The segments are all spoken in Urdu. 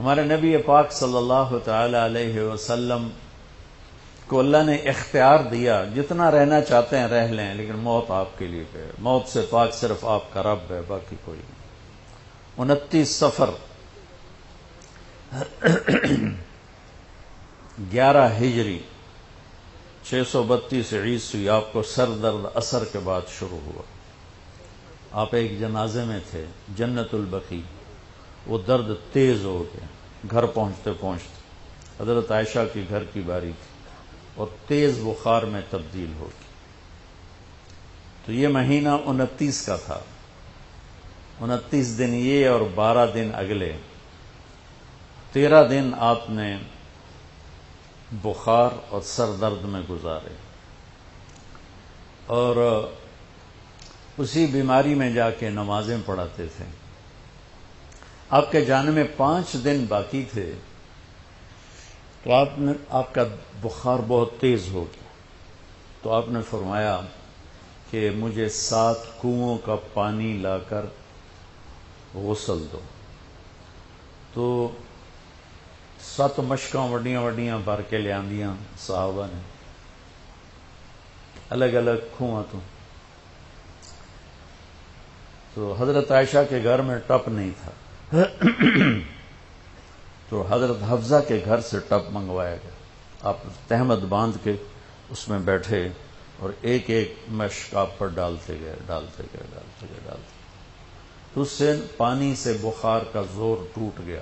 ہمارے نبی پاک صلی اللہ تعالی علیہ وسلم کو اللہ نے اختیار دیا، جتنا رہنا چاہتے ہیں رہ لیں، لیکن موت آپ کے لیے ہے، موت سے پاک صرف آپ کا رب ہے، باقی کوئی نہیں۔ 29 صفر 11 ہجری 632 عیسوی آپ کو سر درد اثر کے بعد شروع ہوا۔ آپ ایک جنازے میں تھے جنت البقیع، وہ درد تیز ہو گیا، گھر پہنچتے پہنچتے حضرت عائشہ کی گھر کی باری تھی اور تیز بخار میں تبدیل ہو گئی۔ تو یہ مہینہ 29 کا تھا، 29 دن یہ اور 12 دن اگلے، 13 دن آپ نے بخار اور سر درد میں گزارے، اور اسی بیماری میں جا کے نمازیں پڑھاتے تھے۔ آپ کے جانے میں 5 دن باقی تھے تو آپ کا بخار بہت تیز ہو گیا، تو آپ نے فرمایا کہ مجھے 7 کنوؤں کا پانی لا کر غسل دو۔ تو 7 مشکاں وڈیاں وڈیاں بھر کے لے آندیاں صحابہ نے، الگ الگ کنواں تو حضرت عائشہ کے گھر میں ٹپ نہیں تھا، تو حضرت حفصہ کے گھر سے ٹپ منگوایا گیا۔ آپ تہمت باندھ کے اس میں بیٹھے اور ایک ایک مشک آپ پر ڈالتے گئے تو اس سے پانی سے بخار کا زور ٹوٹ گیا۔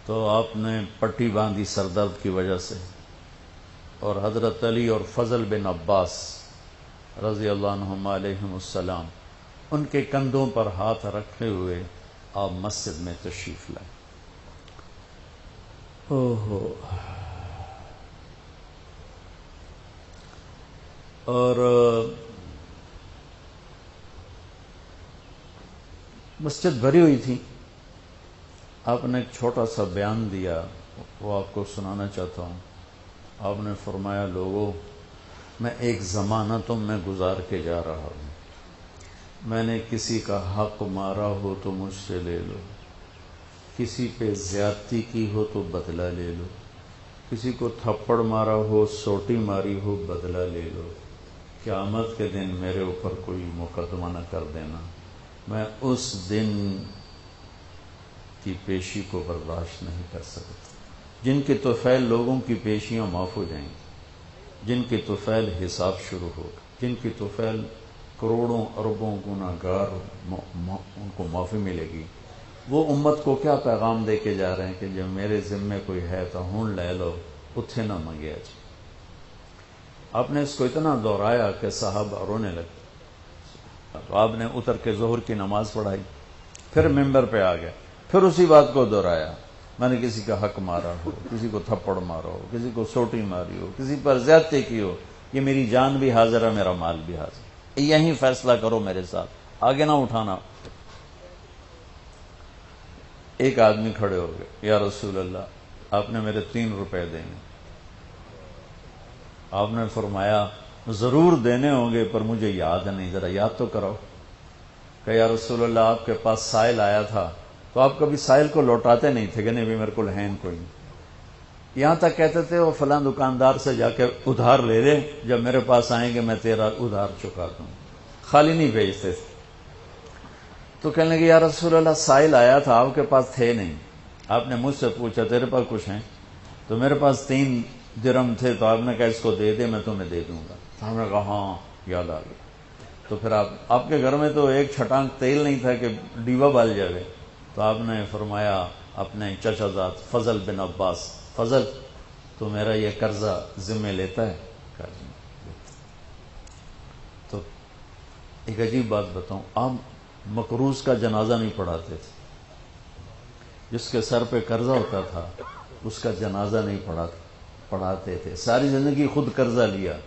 تو آپ نے پٹی باندھی سر درد کی وجہ سے، اور حضرت علی اور فضل بن عباس رضی اللہ عنہم علیہم السلام ان کے کندھوں پر ہاتھ رکھے ہوئے آپ مسجد میں تشریف لائے۔ اور مسجد بھری ہوئی تھی۔ آپ نے ایک چھوٹا سا بیان دیا، وہ آپ کو سنانا چاہتا ہوں۔ آپ نے فرمایا، لوگوں، میں ایک زمانہ تم میں گزار کے جا رہا ہوں، میں نے کسی کا حق مارا ہو تو مجھ سے لے لو، کسی پہ زیادتی کی ہو تو بدلہ لے لو، کسی کو تھپڑ مارا ہو، سوٹی ماری ہو، بدلہ لے لو، قیامت کے دن میرے اوپر کوئی مقدمہ نہ کر دینا، میں اس دن کی پیشی کو برداشت نہیں کر سکتا۔ جن کے طفیل لوگوں کی پیشیاں معاف ہو جائیں گی، جن کے طفیل حساب شروع ہوگا، جن کی طفیل کروڑوں اربوں گناہگار ان کو معافی ملے گی، وہ امت کو کیا پیغام دے کے جا رہے ہیں کہ جب میرے ذمے کوئی ہے تو ہون لے لو، اتھے نہ منگیا جی۔ آپ نے اس کو اتنا دہرایا کہ صحابہ رونے لگے۔ تو آپ نے اتر کے ظہر کی نماز پڑھائی، پھر ممبر پہ آ گیا، پھر اسی بات کو دہرایا، میں نے کسی کا حق مارا ہو، کسی کو تھپڑ مارا ہو، کسی کو سوٹی ماری ہو، کسی پر زیادتی کی ہو، یہ میری جان بھی حاضر ہے، میرا مال بھی حاضر ہے، یہیں فیصلہ کرو میرے ساتھ، آگے نہ اٹھانا۔ ایک آدمی کھڑے ہو گئے، یا رسول اللہ، آپ نے میرے 3 روپے دینے۔ آپ نے فرمایا، ضرور دینے ہوں گے پر مجھے یاد نہیں، ذرا یاد تو کرو۔ کہ یا رسول اللہ، آپ کے پاس سائل آیا تھا تو آپ کبھی سائل کو لوٹاتے نہیں تھے کہ نہیں بھی میرے کو ہے کوئی نہیں، یہاں تک کہتے تھے وہ فلاں دکاندار سے جا کے ادھار لے لے، جب میرے پاس آئیں گے میں تیرا ادھار چکا دوں، خالی نہیں بھیجتے تھے۔ تو کہنے لگے، یا رسول اللہ، سائل آیا تھا، آپ کے پاس تھے نہیں، آپ نے مجھ سے پوچھا تیرے پاس کچھ ہیں؟ تو میرے پاس 3 درہم تھے، تو آپ نے کہا اس کو دے دے، میں تمہیں دے دوں گا۔ ہم نے کہا ہاں، یاد آ گیا۔ تو پھر آپ کے گھر میں تو ایک چھٹانک تیل نہیں تھا کہ ڈیبا بال جائے، تو آپ نے فرمایا اپنے چچا زاد فضل بن عباس، فضل تو میرا یہ قرضہ ذمہ لیتا ہے؟ تو ایک عجیب بات بتاؤں، آپ مقروض کا جنازہ نہیں پڑھاتے تھے، جس کے سر پہ قرضہ ہوتا تھا اس کا جنازہ نہیں پڑھاتے تھے، ساری زندگی خود قرضہ لیا۔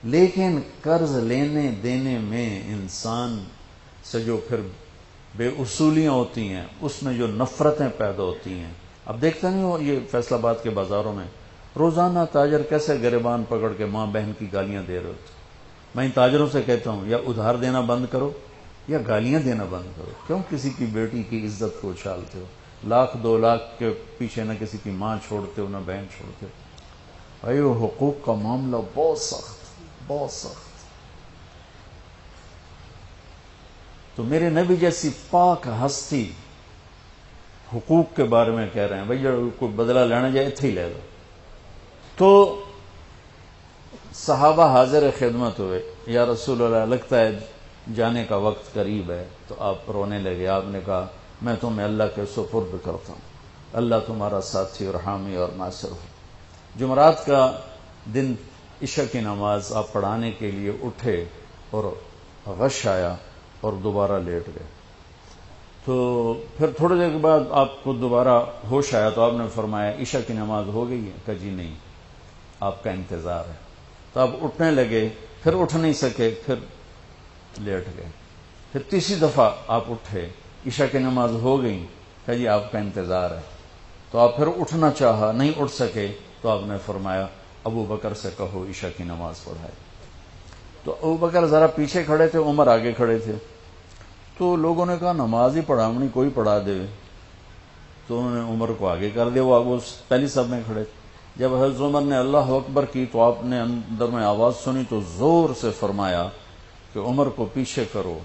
لیکن قرض لینے دینے میں انسان سے جو پھر بے اصولیاں ہوتی ہیں، اس میں جو نفرتیں پیدا ہوتی ہیں، اب دیکھتے نہیں ہو یہ فیصل آباد کے بازاروں میں روزانہ تاجر کیسے گریبان پکڑ کے ماں بہن کی گالیاں دے رہے ہوتے۔ میں ان تاجروں سے کہتا ہوں، یا ادھار دینا بند کرو یا گالیاں دینا بند کرو، کیوں کسی کی بیٹی کی عزت کو اچھالتے ہو؟ لاکھ 2 لاکھ کے پیچھے نہ کسی کی ماں چھوڑتے ہو نہ بہن چھوڑتے ہو. بھائی وہ حقوق کا معاملہ بہت سخت. تو میرے نبی جیسی پاک ہستی حقوق کے بارے میں کہہ رہے ہیں بھائی جو کوئی بدلہ لینا جائے اتھے ہی لے لو. تو صحابہ حاضر خدمت ہوئے، یا رسول اللہ لگتا ہے جانے کا وقت قریب ہے. تو آپ رونے لگے. آپ نے کہا میں تمہیں اللہ کے سپرد کرتا ہوں، اللہ تمہارا ساتھی اور حامی اور ناصر ہو. جمعرات کا دن عشاء کی نماز آپ پڑھانے کے لیے اٹھے اور غش آیا اور دوبارہ لیٹ گئے. تو پھر تھوڑی دیر کے بعد آپ کو دوبارہ ہوش آیا تو آپ نے فرمایا عشاء کی نماز ہو گئی ہے؟ کہا جی نہیں، آپ کا انتظار ہے. تو آپ اٹھنے لگے، پھر اٹھ نہیں سکے، پھر لیٹ گئے. پھر تیسری دفعہ آپ اٹھے، عشاء کی نماز ہو گئی. کہا جی آپ کا انتظار ہے. تو آپ پھر اٹھنا چاہا، نہیں اٹھ سکے. تو آپ نے فرمایا ابو بکر سے کہو عشاء کی نماز پڑھائے. تو ابو بکر ذرا پیچھے کھڑے تھے، عمر آگے کھڑے تھے. تو لوگوں نے کہا نماز ہی پڑھاونی، کوئی پڑھا دے. تو انہوں نے عمر کو آگے کر دیا، وہ پہلی صف میں کھڑے تھے. جب حضرت عمر نے اللہ اکبر کی تو آپ نے اندر میں آواز سنی تو زور سے فرمایا کہ عمر کو پیچھے کرو،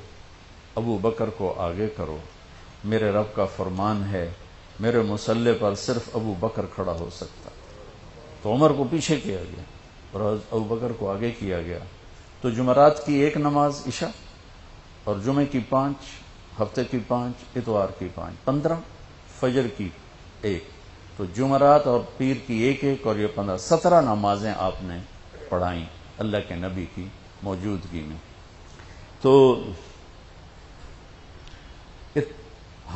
ابو بکر کو آگے کرو. میرے رب کا فرمان ہے میرے مصلی پر صرف ابو بکر کھڑا ہو سکتا. تو عمر کو پیچھے کیا گیا اور ابو بکر کو آگے کیا گیا. تو جمعرات کی 1 نماز عشاء اور جمعے کی 5، ہفتے کی 5، اتوار کی 5، 15، فجر کی 1. تو جمعرات اور پیر کی 1 اور یہ 15، 17 نمازیں آپ نے پڑھائیں اللہ کے نبی کی موجودگی میں. تو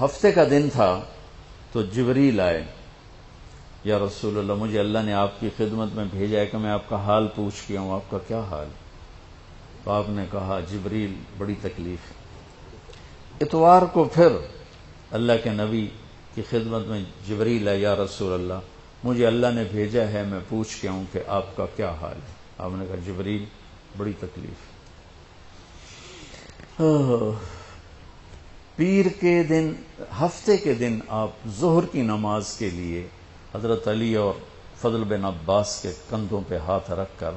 ہفتے کا دن تھا تو جبریل آئے، یا رسول اللہ مجھے اللہ نے آپ کی خدمت میں بھیجا ہے کہ میں آپ کا حال پوچھ کے ہوں. آپ کا کیا حال؟ تو آپ نے کہا جبریل بڑی تکلیف ہے. اتوار کو پھر اللہ کے نبی کی خدمت میں جبریل ہے، یا رسول اللہ مجھے اللہ نے بھیجا ہے میں پوچھ کے ہوں کہ آپ کا کیا حال ہے. آپ نے کہا جبریل بڑی تکلیف. پیر کے دن، ہفتے کے دن آپ ظہر کی نماز کے لیے حضرت علی اور فضل بن عباس کے کندھوں پہ ہاتھ رکھ کر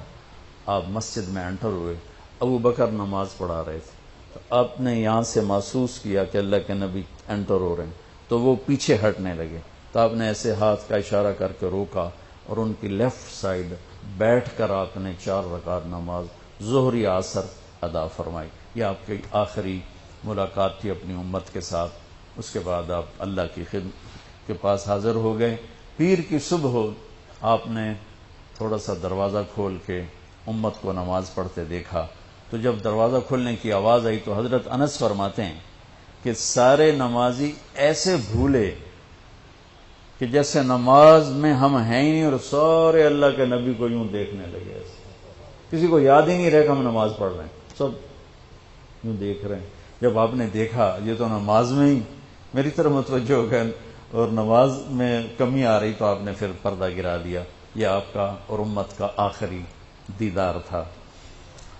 آپ مسجد میں انٹر ہوئے. ابو بکر نماز پڑھا رہے تھے. تو آپ نے یہاں سے محسوس کیا کہ اللہ کے نبی انٹر ہو رہے ہیں تو وہ پیچھے ہٹنے لگے. تو آپ نے ایسے ہاتھ کا اشارہ کر کے روکا اور ان کی لیفٹ سائڈ بیٹھ کر آپ نے 4 رکعت نماز ظہری عصر ادا فرمائی. یہ آپ کی آخری ملاقات تھی اپنی امت کے ساتھ. اس کے بعد آپ اللہ کی خدمت کے پاس حاضر ہو گئے. پیر کی صبح ہو آپ نے تھوڑا سا دروازہ کھول کے امت کو نماز پڑھتے دیکھا. تو جب دروازہ کھولنے کی آواز آئی تو حضرت انس فرماتے ہیں کہ سارے نمازی ایسے بھولے کہ جیسے نماز میں ہم ہیں ہی نہیں، اور سارے اللہ کے نبی کو یوں دیکھنے لگے. ایسے کسی کو یاد ہی نہیں رہے کہ ہم نماز پڑھ رہے ہیں، سب یوں دیکھ رہے ہیں. جب آپ نے دیکھا یہ تو نماز میں ہی میری طرف متوجہ ہو گئے اور نماز میں کمی آ رہی تو آپ نے پھر پردہ گرا دیا. یہ آپ کا اور امت کا آخری دیدار تھا.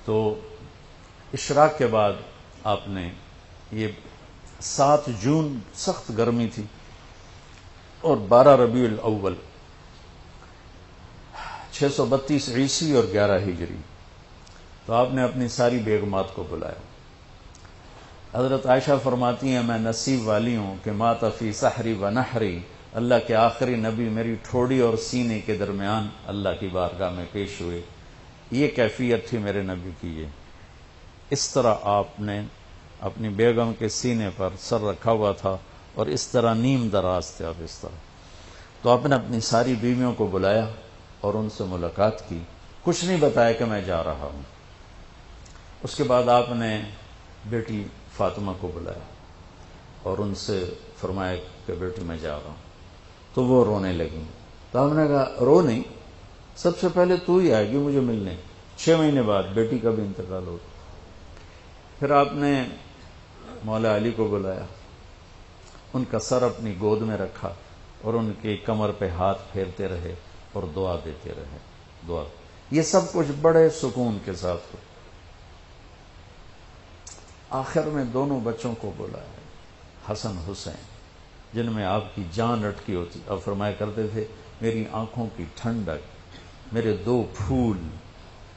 تو اشراق کے بعد آپ نے یہ 7 جون سخت گرمی تھی اور 12 ربیع الاول 632 عیسوی اور 11 ہجری. تو آپ نے اپنی ساری بیگمات کو بلایا. حضرت عائشہ فرماتی ہیں میں نصیب والی ہوں کہ مات فی سحری و نحری، اللہ کے آخری نبی میری ٹھوڑی اور سینے کے درمیان اللہ کی بارگاہ میں پیش ہوئے. یہ کیفیت تھی میرے نبی کی. یہ اس طرح آپ نے اپنی بیگم کے سینے پر سر رکھا ہوا تھا اور اس طرح نیم دراز تھے آپ اس طرح. تو آپ نے اپنی ساری بیویوں کو بلایا اور ان سے ملاقات کی. کچھ نہیں بتایا کہ میں جا رہا ہوں. اس کے بعد آپ نے بیٹی فاطمہ کو بلایا اور ان سے فرمایا کہ بیٹی میں جا رہا ہوں. تو وہ رونے لگیں. تو ہم نے کہا رو نہیں، سب سے پہلے تو ہی آئے گی مجھے ملنے. 6 مہینے بعد بیٹی کا بھی انتقال ہو. پھر آپ نے مولا علی کو بلایا، ان کا سر اپنی گود میں رکھا اور ان کی کمر پہ ہاتھ پھیرتے رہے اور دعا دیتے رہے. دعا یہ سب کچھ بڑے سکون کے ساتھ ہو. آخر میں دونوں بچوں کو بلایا، حسن حسین. جن میں آپ کی جان اٹکی ہوتی. اب فرمایا کرتے تھے میری آنکھوں کی ٹھنڈک، میرے دو پھول،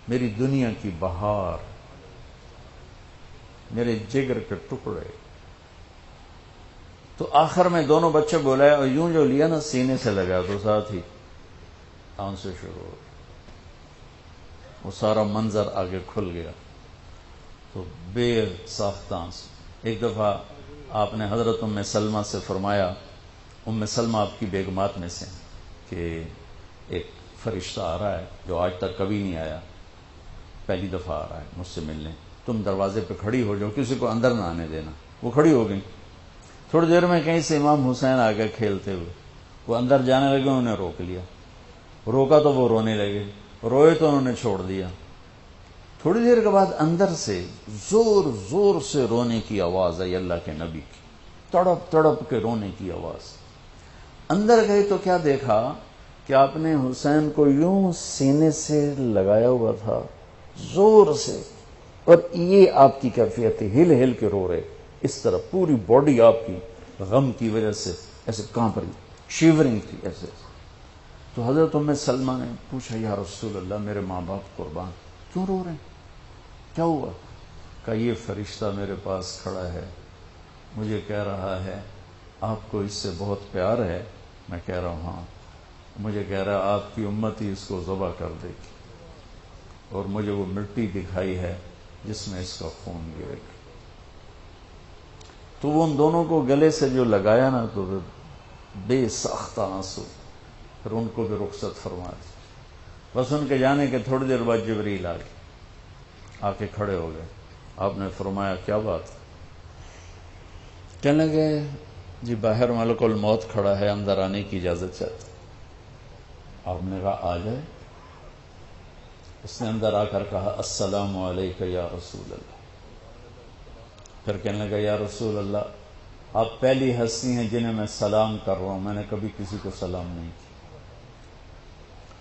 میری دنیا کی بہار، میرے جگر کے ٹکڑے. تو آخر میں دونوں بچے بولائے اور یوں جو لیا نا سینے سے لگا تو ساتھ ہی آنسو شروع ہو. وہ سارا منظر آگے کھل گیا تو بے ساختہ آنسو. ایک دفعہ آپ نے حضرت ام سلمہ سے فرمایا، ام سلمہ آپ کی بیگمات میں سے، کہ ایک فرشتہ آ رہا ہے جو آج تک کبھی نہیں آیا، پہلی دفعہ آ رہا ہے مجھ سے ملنے، تم دروازے پہ کھڑی ہو جاؤ، کسی کو اندر نہ آنے دینا. وہ کھڑی ہو گئی. تھوڑی دیر میں کہیں سے امام حسین آ گئے کھیلتے ہوئے، وہ اندر جانے لگے، انہوں نے روک لیا. روکا تو وہ رونے لگے، روئے تو انہوں نے چھوڑ دیا. تھوڑی دیر کے بعد اندر سے زور زور سے رونے کی آواز آئی اللہ کے نبی کی، تڑپ تڑپ کے رونے کی آواز. اندر گئے تو کیا دیکھا کہ آپ نے حسین کو یوں سینے سے لگایا ہوا تھا زور سے، اور یہ آپ کی کیفیت ہے، ہل ہل کے رو رہے اس طرح، پوری باڈی آپ کی غم کی وجہ سے ایسے کانپ رہی، شیورنگ تھی ایسے. تو حضرت ام سلمہ نے پوچھا یا رسول اللہ میرے ماں باپ قربان، کیوں رو رہے ہیں، کیا ہوا؟ کہا یہ فرشتہ میرے پاس کھڑا ہے، مجھے کہہ رہا ہے آپ کو اس سے بہت پیار ہے. میں کہہ رہا ہوں ہاں. مجھے کہہ رہا ہے آپ کی امت ہی اس کو ذبح کر دے گی، اور مجھے وہ مٹی دکھائی ہے جس میں اس کا خون گرے گا. تو وہ ان دونوں کو گلے سے جو لگایا نا تو بے ساختہ آنسو، پھر ان کو بھی رخصت فرما دی. بس ان کے جانے کے تھوڑی دیر بعد جبریل آ گئے، آ کے کھڑے ہو گئے. آپ نے فرمایا کیا بات؟ کہنے لگے جی باہر ملک الموت کھڑا ہے، اندر آنے کی اجازت چاہتا. آپ نے کہا آ جائے. اس نے اندر آ کر کہا السلام علیکم یا رسول اللہ. پھر کہنے لگا یا رسول اللہ آپ پہلی ہستی ہیں جنہیں میں سلام کر رہا ہوں، میں نے کبھی کسی کو سلام نہیں کیا.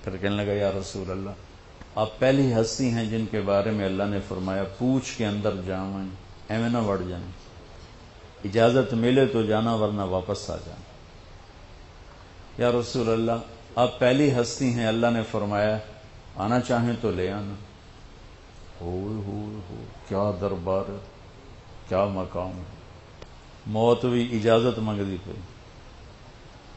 پھر کہنے لگا یا رسول اللہ آپ پہلی ہستی ہیں جن کے بارے میں اللہ نے فرمایا پوچھ کے اندر جائیں، ایویں نہ بڑھ جائیں، اجازت ملے تو جانا ورنہ واپس آ جانا. یا رسول اللہ آپ پہلی ہستی ہیں اللہ نے فرمایا آنا چاہیں تو لے آنا. ہو کیا دربار، کیا مقام ہے. موت بھی اجازت منگتی پہ،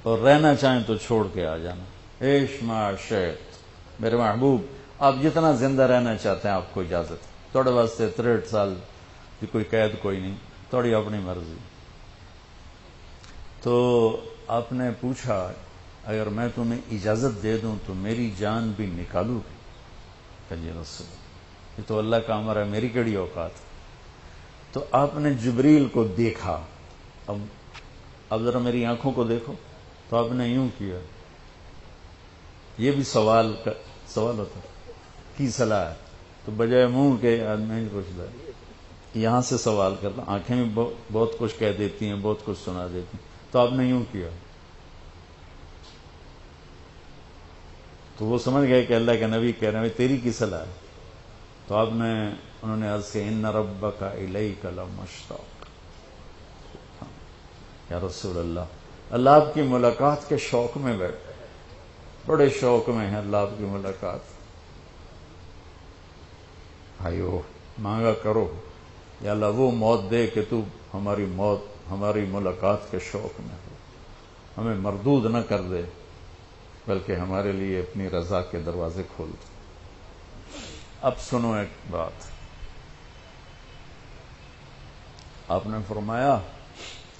اور رہنا چاہیں تو چھوڑ کے آ جانا. عیش معاشیت میرے محبوب، آپ جتنا زندہ رہنا چاہتے ہیں آپ کو اجازت. تھوڑے واسطے 63 سال کی کوئی قید کوئی نہیں، تھوڑی اپنی مرضی. تو آپ نے پوچھا اگر میں تمہیں اجازت دے دوں تو میری جان بھی نکالو گی؟ کہ جی رسول یہ تو اللہ کا امر ہے، میری کیڑی اوقات. تو آپ نے جبریل کو دیکھا. اب ذرا میری آنکھوں کو دیکھو. تو آپ نے یوں کیا. یہ بھی سوال ہوتا کی صلاح ہے، تو بجائے منہ کے آدمی نہیں پوچھتا، یہاں سے سوال کرتا. آنکھیں بھی بہت کچھ کہہ دیتی ہیں، بہت کچھ سنا دیتی ہیں. تو آپ نے یوں کیا. تو وہ سمجھ گئے کہ اللہ کے نبی کہہ رہے ہیں تیری کی صلاح ہے. تو انہوں نے عرض کہ ان ربک الیک لمشتاق. یا رسول اللہ آپ کی ملاقات کے شوق میں بیٹھے، بڑے شوق میں ہیں اللہ آپ کی ملاقات. بھائیو مانگا کرو یا اللہ وہ موت دے کہ تو ہماری ملاقات کے شوق میں ہو، ہمیں مردود نہ کر دے بلکہ ہمارے لیے اپنی رضا کے دروازے کھول دے. اب سنو ایک بات. آپ نے فرمایا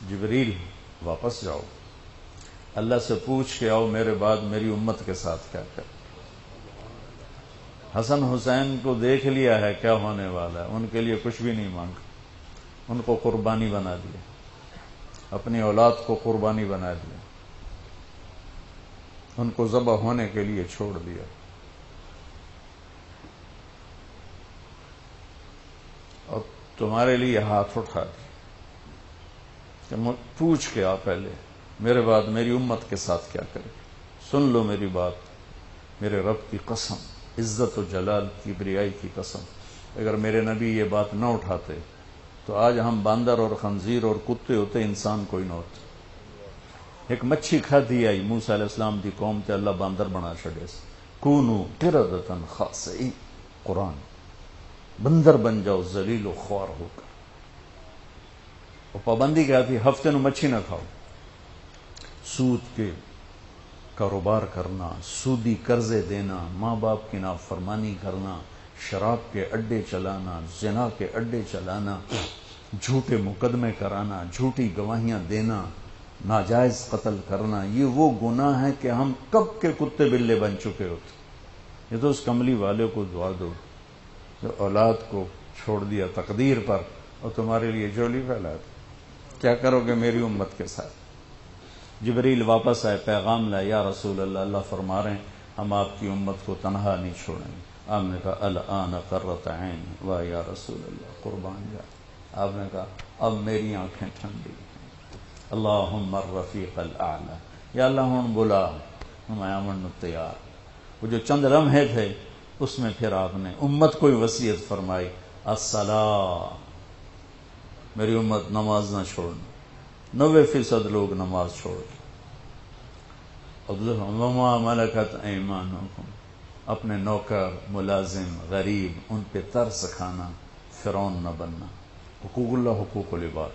جبریل واپس جاؤ، اللہ سے پوچھ کے آؤ میرے بعد میری امت کے ساتھ کیا کرے. حسن حسین کو دیکھ لیا ہے کیا ہونے والا ہے، ان کے لیے کچھ بھی نہیں مانگا، ان کو قربانی بنا دیا، اپنی اولاد کو قربانی بنا دیا، ان کو ذبح ہونے کے لیے چھوڑ دیا. اور تمہارے لیے ہاتھ اٹھا دیا کہ پوچھ کے آ پہلے میرے بعد میری امت کے ساتھ کیا کرے. سن لو میری بات، میرے رب کی قسم، عزت و جلال کی بریائی کی قسم، اگر میرے نبی یہ بات نہ اٹھاتے تو آج ہم باندر اور خنزیر اور کتے ہوتے، انسان کوئی نہ ہوتے. ایک مچھی کھادی آئی موسیٰ علیہ السلام دی قوم تے اللہ باندر بنا چھڑے سے کونو قردتن خاسئین قرآن بندر بن جاؤ ذلیل و خوار ہو کر. اور پابندی کیا تھی؟ ہفتے نو مچھی نہ کھاؤ. سود کے کاروبار کرنا، سودی قرضے دینا، ماں باپ کی نافرمانی کرنا، شراب کے اڈے چلانا، زنا کے اڈے چلانا، جھوٹے مقدمے کرانا، جھوٹی گواہیاں دینا، ناجائز قتل کرنا، یہ وہ گناہ ہے کہ ہم کب کے کتے بلے بن چکے ہوتے. یہ تو اس کملی والے کو دعا دو جو اولاد کو چھوڑ دیا تقدیر پر اور تمہارے لیے جولی پھیلا دی. کیا کرو گے میری امت کے ساتھ؟ جبریل واپس آئے، پیغام لائے، یا رسول اللہ، اللہ فرما رہے ہیں ہم آپ کی امت کو تنہا نہیں چھوڑیں گے. آپ نے کہا الآن قرۃ عین، واہ یا رسول اللہ قربان جا. آپ نے کہا اب میری آنکھیں ٹھنڈی ہیں. اللہم الرفیق الاعلی، یا اللہ ہوں بلا ہم آمن تیار. وہ جو چند لمحے تھے اس میں پھر آپ نے امت کو وصیت فرمائی، الصلاۃ، میری امت نماز نہ چھوڑنا. 90% لوگ نماز چھوڑ گئے. وما ملکت ایمانکم، اپنے نوکر، ملازم، غریب، ان پہ ترس کھانا، فرعون نہ بننا. حقوق اللہ، حقوق العباد.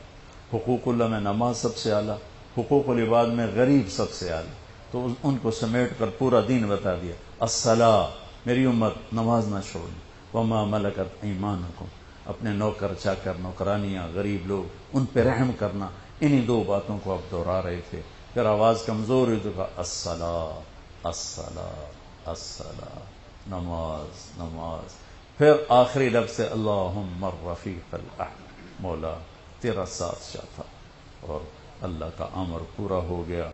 حقوق اللہ میں نماز سب سے اعلیٰ، حقوق العباد میں غریب سب سے اعلیٰ. تو ان کو سمیٹ کر پورا دین بتا دیا. الصلاۃ، میری امت نماز نہ چھوڑنا. وما ملکت ایمانکم، اپنے نوکر چاکر، نوکرانیاں، غریب لوگ، ان پہ رحم کرنا. انہی دو باتوں کو آپ دہرا رہے تھے. پھر آواز کمزور ہوئی تو کہا الصلاۃ الصلاۃ الصلاۃ، نماز نماز. پھر آخری لفظ سے اللہم الرفیق الاعلی، مولا تیرا ساتھ چاہتا، اور اللہ کا امر پورا ہو گیا.